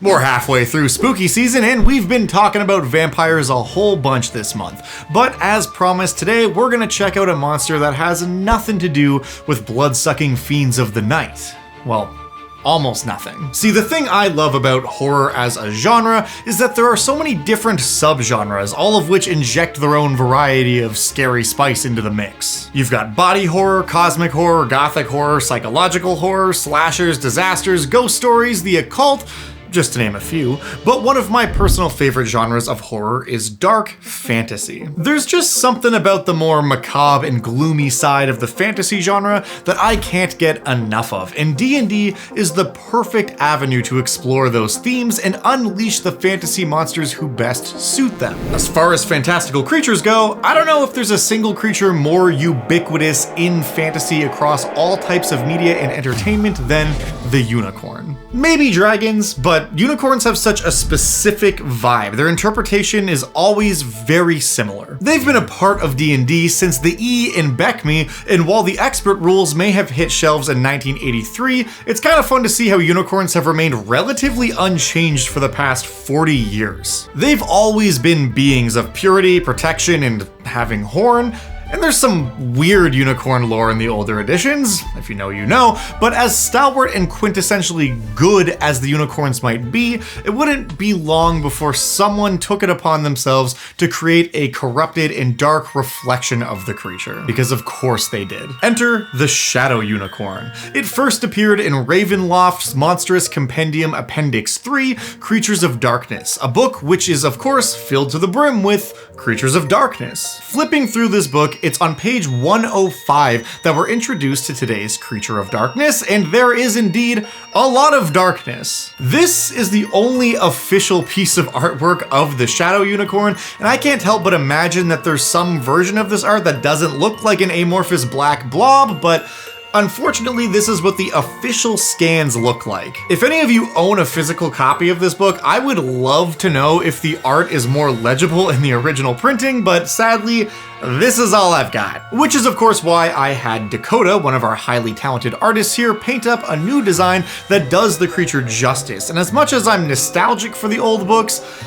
We're halfway through spooky season and we've been talking about vampires a whole bunch this month. But as promised, today we're gonna check out a monster that has nothing to do with blood-sucking fiends of the night. Well, almost nothing. See, the thing I love about horror as a genre is that there are so many different subgenres, all of which inject their own variety of scary spice into the mix. You've got body horror, cosmic horror, gothic horror, psychological horror, slashers, disasters, ghost stories, the occult, just to name a few, but one of my personal favorite genres of horror is dark fantasy. There's just something about the more macabre and gloomy side of the fantasy genre that I can't get enough of, and D&D is the perfect avenue to explore those themes and unleash the fantasy monsters who best suit them. As far as fantastical creatures go, I don't know if there's a single creature more ubiquitous in fantasy across all types of media and entertainment than the unicorn. Maybe dragons, but unicorns have such a specific vibe. Their interpretation is always very similar. They've been a part of D&D since the E in Beck Me, and while the expert rules may have hit shelves in 1983, it's kind of fun to see how unicorns have remained relatively unchanged for the past 40 years. They've always been beings of purity, protection, and having horn. And there's some weird unicorn lore in the older editions, if you know you know, but as stalwart and quintessentially good as the unicorns might be, it wouldn't be long before someone took it upon themselves to create a corrupted and dark reflection of the creature. Because of course they did. Enter the Shadow Unicorn. It first appeared in Ravenloft's Monstrous Compendium Appendix 3, Creatures of Darkness, a book which is of course filled to the brim with creatures of darkness. Flipping through this book, it's on page 105 that we're introduced to today's creature of darkness, and there is indeed a lot of darkness. This is the only official piece of artwork of the Shadow Unicorn, and I can't help but imagine that there's some version of this art that doesn't look like an amorphous black blob, but unfortunately, this is what the official scans look like. If any of you own a physical copy of this book, I would love to know if the art is more legible in the original printing, but sadly, this is all I've got. Which is of course why I had Dakota, one of our highly talented artists here, paint up a new design that does the creature justice. And as much as I'm nostalgic for the old books,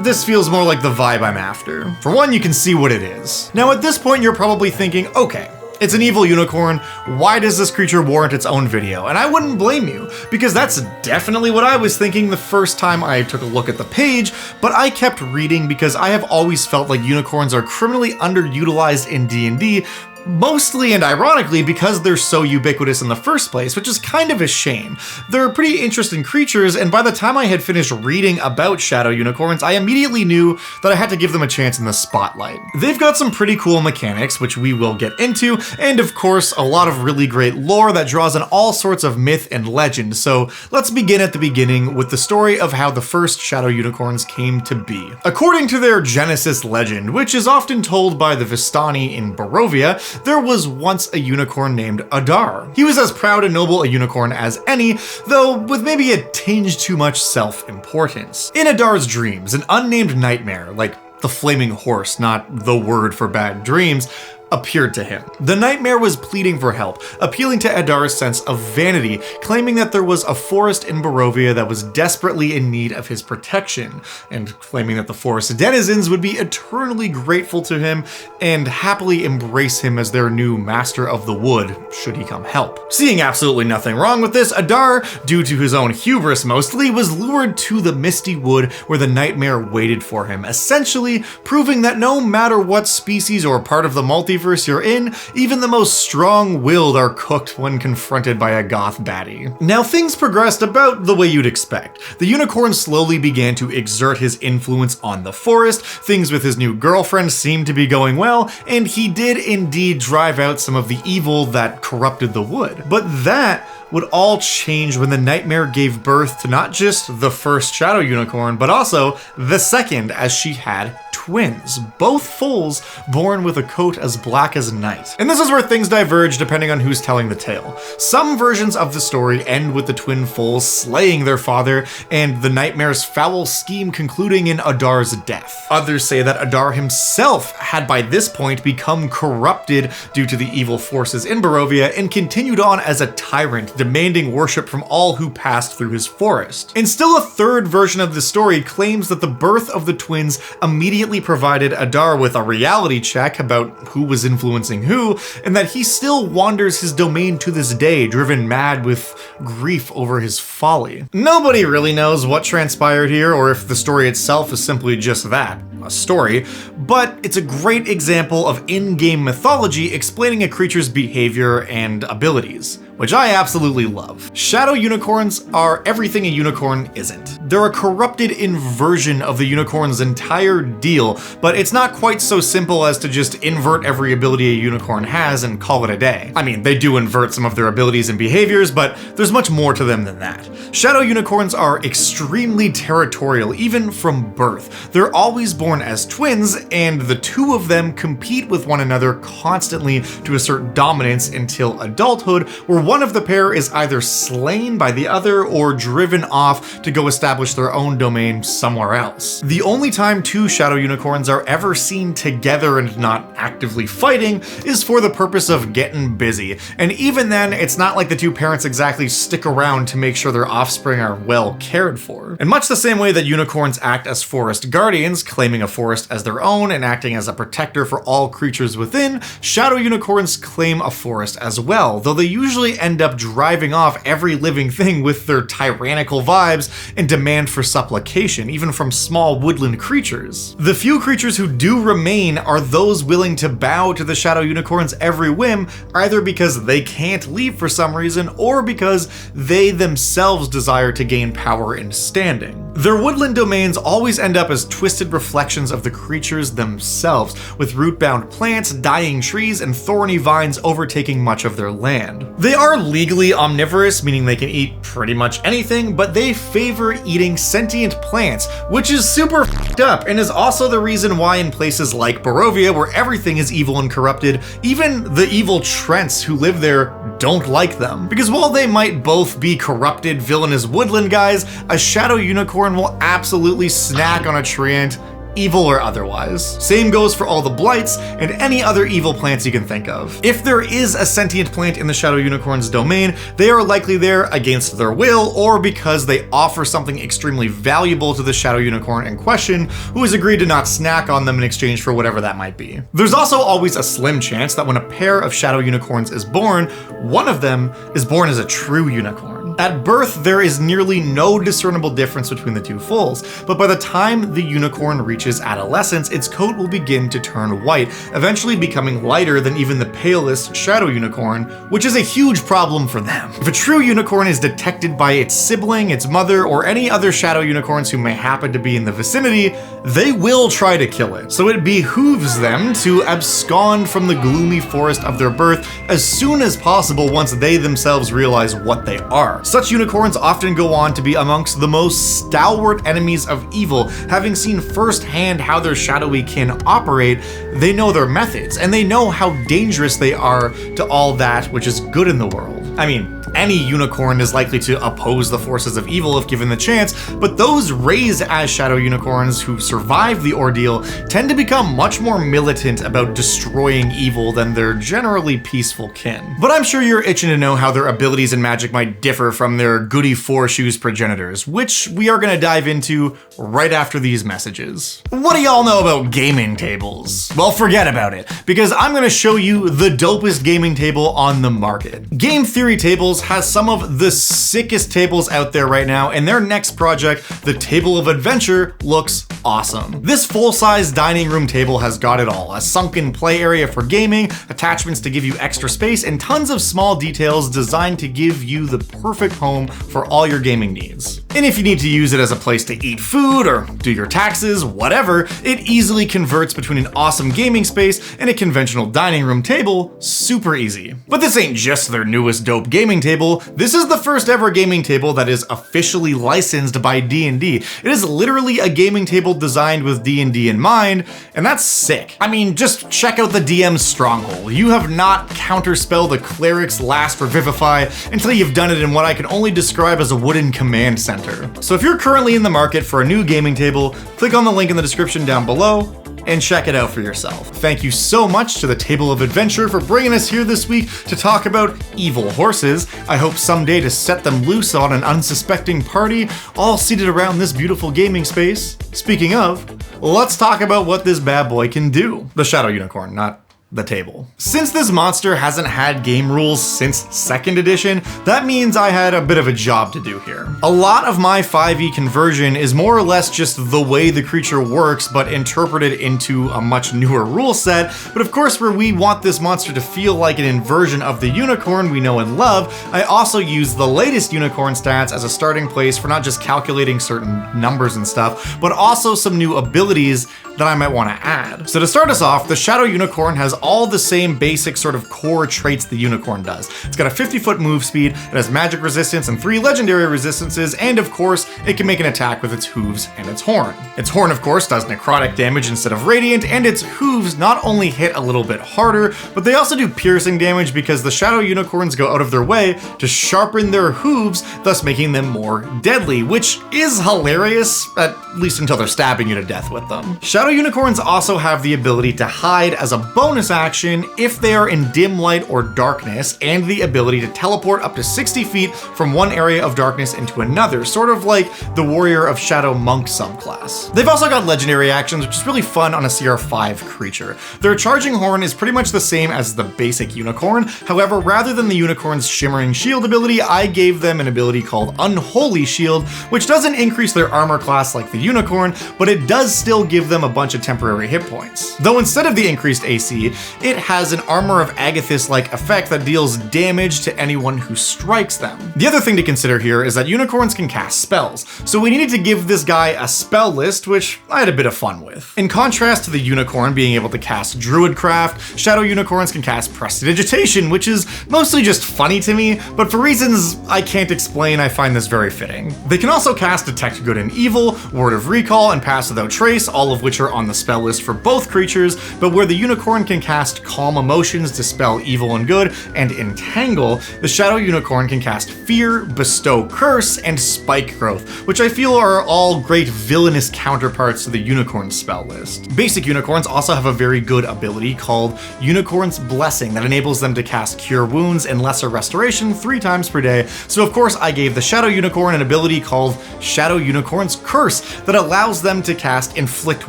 this feels more like the vibe I'm after. For one, you can see what it is. Now at this point, you're probably thinking, okay, it's an evil unicorn, why does this creature warrant its own video? And I wouldn't blame you, because that's definitely what I was thinking the first time I took a look at the page, but I kept reading because I have always felt like unicorns are criminally underutilized in D&D, mostly and ironically because they're so ubiquitous in the first place, which is kind of a shame. They're pretty interesting creatures, and by the time I had finished reading about shadow unicorns, I immediately knew that I had to give them a chance in the spotlight. They've got some pretty cool mechanics, which we will get into, and of course, a lot of really great lore that draws on all sorts of myth and legend. So let's begin at the beginning with the story of how the first shadow unicorns came to be. According to their Genesis legend, which is often told by the Vistani in Barovia, there was once a unicorn named Adar. He was as proud and noble a unicorn as any, though with maybe a tinge too much self-importance. In Adar's dreams, an unnamed nightmare, like the flaming horse, not the word for bad dreams, appeared to him. The nightmare was pleading for help, appealing to Adar's sense of vanity, claiming that there was a forest in Barovia that was desperately in need of his protection, and claiming that the forest denizens would be eternally grateful to him and happily embrace him as their new master of the wood, should he come help. Seeing absolutely nothing wrong with this, Adar, due to his own hubris mostly, was lured to the misty wood where the nightmare waited for him, essentially proving that no matter what species or part of the multiverse you're in, even the most strong-willed are cooked when confronted by a goth baddie. Now things progressed about the way you'd expect. The unicorn slowly began to exert his influence on the forest, things with his new girlfriend seemed to be going well, and he did indeed drive out some of the evil that corrupted the wood. But that would all change when the nightmare gave birth to not just the first shadow unicorn, but also the second, as she had twins, both foals born with a coat as black as night. And this is where things diverge depending on who's telling the tale. Some versions of the story end with the twin foals slaying their father and the nightmare's foul scheme concluding in Adar's death. Others say that Adar himself had by this point become corrupted due to the evil forces in Barovia and continued on as a tyrant demanding worship from all who passed through his forest. And still a third version of the story claims that the birth of the twins immediately provided Adar with a reality check about who was influencing who, and that he still wanders his domain to this day, driven mad with grief over his folly. Nobody really knows what transpired here, or if the story itself is simply just that, a story, but it's a great example of in-game mythology explaining a creature's behavior and abilities, which I absolutely love. Shadow unicorns are everything a unicorn isn't. They're a corrupted inversion of the unicorn's entire deal, but it's not quite so simple as to just invert every ability a unicorn has and call it a day. I mean, they do invert some of their abilities and behaviors, but there's much more to them than that. Shadow unicorns are extremely territorial, even from birth. They're always born as twins, and the two of them compete with one another constantly to assert dominance until adulthood, where one of the pair is either slain by the other or driven off to go establish their own domain somewhere else. The only time two shadow unicorns are ever seen together and not actively fighting is for the purpose of getting busy, and even then it's not like the two parents exactly stick around to make sure their offspring are well cared for. In much the same way that unicorns act as forest guardians, claiming a forest as their own and acting as a protector for all creatures within, shadow unicorns claim a forest as well, though they usually end up driving off every living thing with their tyrannical vibes and demand for supplication, even from small woodland creatures. The few creatures who do remain are those willing to bow to the shadow unicorn's every whim, either because they can't leave for some reason or because they themselves desire to gain power and standing. Their woodland domains always end up as twisted reflections of the creatures themselves, with root-bound plants, dying trees, and thorny vines overtaking much of their land. They are legally omnivorous, meaning they can eat pretty much anything, but they favor eating sentient plants, which is super f***ed up, and is also the reason why in places like Barovia, where everything is evil and corrupted, even the evil Trents who live there don't like them. Because while they might both be corrupted, villainous woodland guys, a shadow unicorn will absolutely snack on a treant, evil or otherwise. Same goes for all the blights and any other evil plants you can think of. If there is a sentient plant in the shadow unicorn's domain, they are likely there against their will or because they offer something extremely valuable to the shadow unicorn in question, who has agreed to not snack on them in exchange for whatever that might be. There's also always a slim chance that when a pair of shadow unicorns is born, one of them is born as a true unicorn. At birth, there is nearly no discernible difference between the two foals, but by the time the unicorn reaches adolescence, its coat will begin to turn white, eventually becoming lighter than even the palest shadow unicorn, which is a huge problem for them. If a true unicorn is detected by its sibling, its mother, or any other shadow unicorns who may happen to be in the vicinity, they will try to kill it. So it behooves them to abscond from the gloomy forest of their birth as soon as possible once they themselves realize what they are. Such unicorns often go on to be amongst the most stalwart enemies of evil. Having seen firsthand how their shadowy kin operate, they know their methods, and they know how dangerous they are to all that which is good in the world. I mean, any unicorn is likely to oppose the forces of evil if given the chance, but those raised as shadow unicorns who survive the ordeal tend to become much more militant about destroying evil than their generally peaceful kin. But I'm sure you're itching to know how their abilities in magic might differ from their goody four-shoes progenitors, which we are going to dive into right after these messages. What do y'all know about gaming tables? Well, forget about it, because I'm going to show you the dopest gaming table on the market. Game Theory Tables has some of the sickest tables out there right now, and their next project, the Table of Adventure, looks awesome. This full-size dining room table has got it all: a sunken play area for gaming, attachments to give you extra space, and tons of small details designed to give you the perfect home for all your gaming needs. And if you need to use it as a place to eat food or do your taxes, whatever, it easily converts between an awesome gaming space and a conventional dining room table super easy. But this ain't just their newest dope gaming table. This is the first ever gaming table that is officially licensed by D&D. It is literally a gaming table designed with D&D in mind, and that's sick. I mean, just check out the DM's stronghold. You have not counterspelled a cleric's last revivify until you've done it in what I can only describe as a wooden command center. So if you're currently in the market for a new gaming table, click on the link in the description down below and check it out for yourself. Thank you so much to the Table of Adventure for bringing us here this week to talk about evil horses. I hope someday to set them loose on an unsuspecting party, all seated around this beautiful gaming space. Speaking of, let's talk about what this bad boy can do. The Shadow Unicorn, not the table. Since this monster hasn't had game rules since 2nd edition, that means I had a bit of a job to do here. A lot of my 5e conversion is more or less just the way the creature works, but interpreted into a much newer rule set. But of course, where we want this monster to feel like an inversion of the unicorn we know and love, I also use the latest unicorn stats as a starting place for not just calculating certain numbers and stuff, but also some new abilities that I might want to add. So to start us off, the Shadow Unicorn has all the same basic sort of core traits the unicorn does. It's got a 50-foot move speed, it has magic resistance and 3 legendary resistances, and of course, it can make an attack with its hooves and its horn. Its horn, of course, does necrotic damage instead of radiant, and its hooves not only hit a little bit harder, but they also do piercing damage because the Shadow Unicorns go out of their way to sharpen their hooves, thus making them more deadly, which is hilarious, at least until they're stabbing you to death with them. Shadow Unicorns also have the ability to hide as a bonus action if they are in dim light or darkness, and the ability to teleport up to 60 feet from one area of darkness into another, sort of like the Warrior of Shadow Monk subclass. They've also got legendary actions, which is really fun on a CR5 creature. Their charging horn is pretty much the same as the basic unicorn. However, rather than the unicorn's shimmering shield ability, I gave them an ability called Unholy Shield, which doesn't increase their armor class like the unicorn, but it does still give them a bunch of temporary hit points. Though instead of the increased AC, it has an Armor of Agathis-like effect that deals damage to anyone who strikes them. The other thing to consider here is that unicorns can cast spells, so we needed to give this guy a spell list, which I had a bit of fun with. In contrast to the unicorn being able to cast Druidcraft, Shadow Unicorns can cast Prestidigitation, which is mostly just funny to me, but for reasons I can't explain, I find this very fitting. They can also cast Detect Good and Evil, Word of Recall, and Pass Without Trace, all of which are on the spell list for both creatures, but where the unicorn can cast Calm Emotions, Dispel Evil and Good, and Entangle, the Shadow Unicorn can cast Fear, Bestow Curse, and Spike Growth, which I feel are all great villainous counterparts to the unicorn spell list. Basic unicorns also have a very good ability called Unicorn's Blessing that enables them to cast Cure Wounds and Lesser Restoration 3 times per day, so of course I gave the Shadow Unicorn an ability called Shadow Unicorn's Curse that allows them to cast Inflict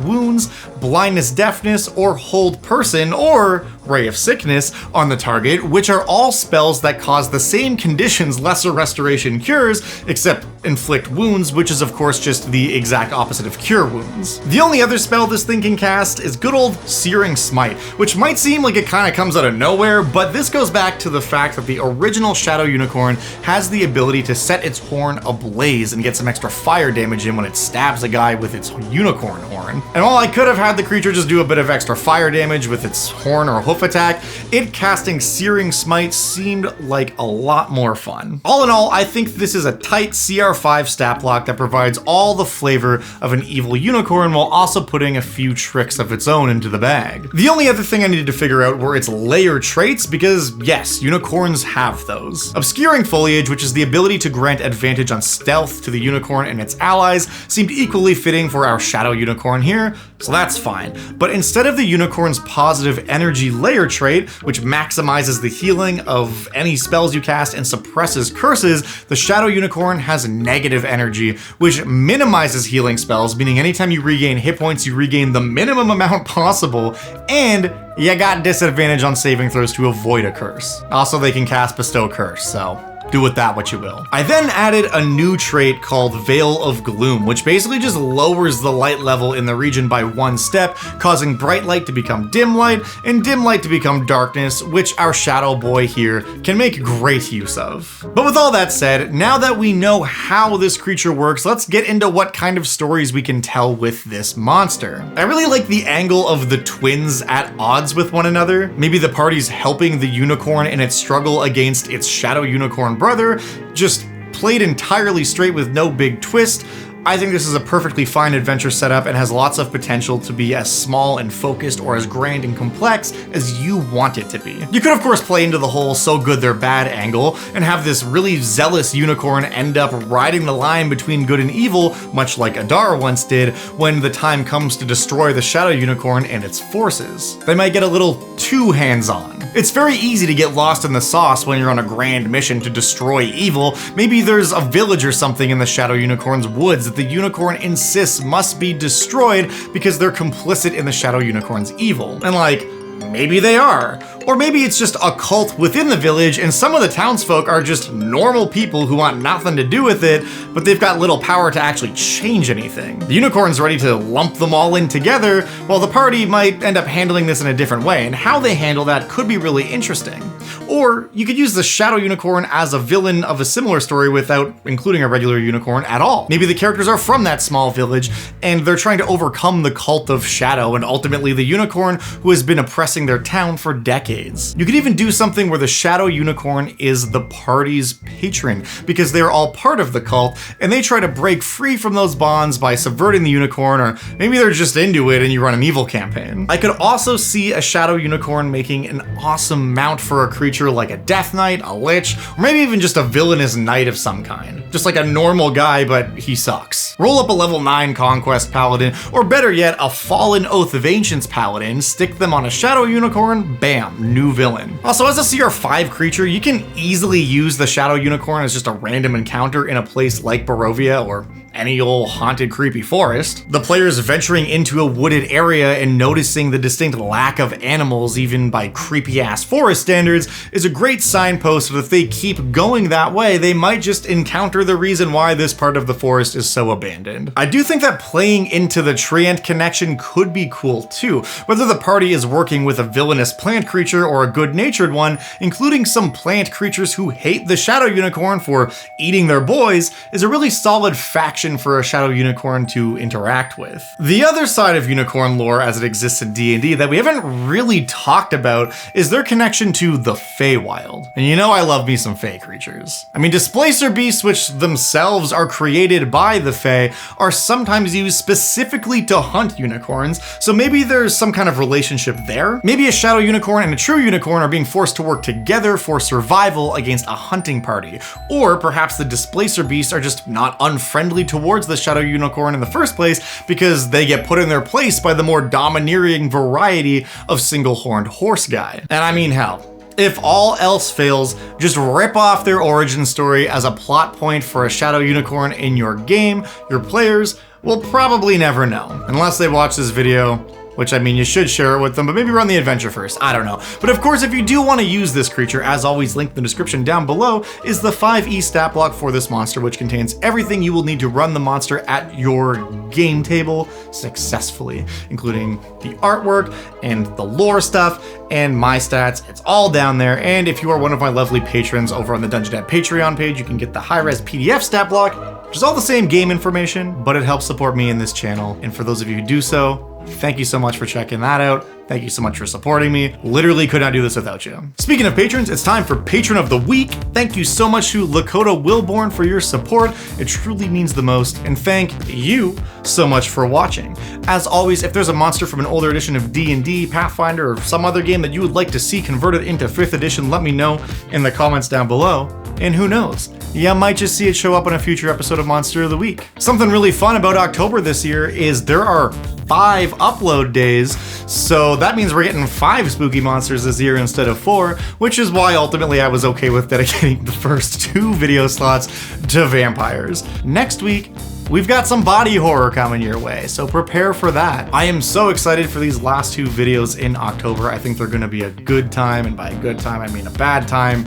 Wounds, Blindness, Deafness, or Hold Person, or Ray of Sickness on the target, which are all spells that cause the same conditions Lesser Restoration cures, except Inflict Wounds, which is of course just the exact opposite of Cure Wounds. The only other spell this thing can cast is good old Searing Smite, which might seem like it kind of comes out of nowhere, but this goes back to the fact that the original Shadow Unicorn has the ability to set its horn ablaze and get some extra fire damage in when it stabs a guy with its unicorn horn. And while I could have had the creature just do a bit of extra fire damage with its horn or hoof attack, it casting Searing Smite seemed like a lot more fun. All in all, I think this is a tight CR5 stat block that provides all the flavor of an evil unicorn while also putting a few tricks of its own into the bag. The only other thing I needed to figure out were its layer traits, because yes, unicorns have those. Obscuring Foliage, which is the ability to grant advantage on stealth to the unicorn and its allies, seemed equally fitting for our Shadow Unicorn here, so that's fine. But instead of the unicorn's positive energy layer trait, which maximizes the healing of any spells you cast and suppresses curses, the Shadow Unicorn has negative energy, which minimizes healing spells, meaning anytime you regain hit points, you regain the minimum amount possible, and you got disadvantage on saving throws to avoid a curse. Also, they can cast Bestow Curse, so do with that what you will. I then added a new trait called Veil of Gloom, which basically just lowers the light level in the region by 1 step, causing bright light to become dim light, and dim light to become darkness, which our Shadow Boy here can make great use of. But with all that said, now that we know how this creature works, let's get into what kind of stories we can tell with this monster. I really like the angle of the twins at odds with one another. Maybe the party's helping the unicorn in its struggle against its Shadow Unicorn brother, just played entirely straight with no big twist. I think this is a perfectly fine adventure setup and has lots of potential to be as small and focused or as grand and complex as you want it to be. You could of course play into the whole so good they're bad angle and have this really zealous unicorn end up riding the line between good and evil, much like Adar once did, when the time comes to destroy the shadow unicorn and its forces. They might get a little too hands-on. It's very easy to get lost in the sauce when you're on a grand mission to destroy evil. Maybe there's a village or something in the shadow unicorn's woods that the unicorn insists must be destroyed because they're complicit in the shadow unicorn's evil. And like, maybe they are. Or maybe it's just a cult within the village and some of the townsfolk are just normal people who want nothing to do with it, but they've got little power to actually change anything. The unicorn's ready to lump them all in together, while the party might end up handling this in a different way, and how they handle that could be really interesting. Or you could use the shadow unicorn as a villain of a similar story without including a regular unicorn at all. Maybe the characters are from that small village and they're trying to overcome the cult of shadow and ultimately the unicorn who has been oppressing their town for decades. You could even do something where the shadow unicorn is the party's patron because they're all part of the cult and they try to break free from those bonds by subverting the unicorn, or maybe they're just into it and you run an evil campaign. I could also see a shadow unicorn making an awesome mount for a creature like a Death Knight, a Lich, or maybe even just a villainous knight of some kind. Just like a normal guy, but he sucks. Roll up a level 9 Conquest Paladin, or better yet, a Fallen Oath of Ancients Paladin, stick them on a shadow unicorn, bam, new villain. Also, as a CR5 creature, you can easily use the shadow unicorn as just a random encounter in a place like Barovia or any old haunted creepy forest. The players venturing into a wooded area and noticing the distinct lack of animals even by creepy ass forest standards is a great signpost that if they keep going that way, they might just encounter the reason why this part of the forest is so abandoned. I do think that playing into the treant connection could be cool too, whether the party is working with a villainous plant creature or a good-natured one, including some plant creatures who hate the shadow unicorn for eating their boys is a really solid faction for a shadow unicorn to interact with. The other side of unicorn lore as it exists in D&D that we haven't really talked about is their connection to the Feywild. And you know I love me some Fey creatures. I mean, displacer beasts, which themselves are created by the Fey, are sometimes used specifically to hunt unicorns, so maybe there's some kind of relationship there. Maybe a shadow unicorn and a true unicorn are being forced to work together for survival against a hunting party. Or perhaps the displacer beasts are just not unfriendly towards the shadow unicorn in the first place because they get put in their place by the more domineering variety of single-horned horse guy. And I mean, hell, if all else fails, just rip off their origin story as a plot point for a shadow unicorn in your game. Your players will probably never know, unless they watch this video, which I mean, you should share it with them, but maybe run the adventure first, I don't know. But of course, if you do want to use this creature, as always linked in the description down below, is the 5e stat block for this monster, which contains everything you will need to run the monster at your game table successfully, including the artwork and the lore stuff and my stats. It's all down there, and if you are one of my lovely patrons over on the Dungeon Dad Patreon page, you can get the high-res PDF stat block, which is all the same game information, but it helps support me in this channel. And for those of you who do so, thank you so much for checking that out. Thank you so much for supporting me. Literally could not do this without you. Speaking of patrons, it's time for Patron of the Week. Thank you so much to Lakota Wilborn for your support. It truly means the most. And thank you so much for watching. As always, if there's a monster from an older edition of D&D, Pathfinder, or some other game that you would like to see converted into 5th edition, let me know in the comments down below. And who knows, you might just see it show up in a future episode of Monster of the Week. Something really fun about October this year is there are 5 upload days, so that means we're getting 5 spooky monsters this year instead of 4, which is why ultimately I was okay with dedicating the first 2 video slots to vampires. Next week, we've got some body horror coming your way, so prepare for that. I am so excited for these last 2 videos in October. I think they're gonna be a good time, and by a good time, I mean a bad time,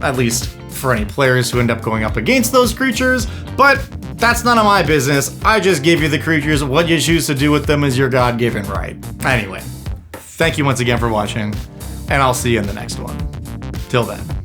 at least for any players who end up going up against those creatures, but that's none of my business. I just gave you the creatures. What you choose to do with them is your God-given right. Anyway, thank you once again for watching, and I'll see you in the next one. Till then.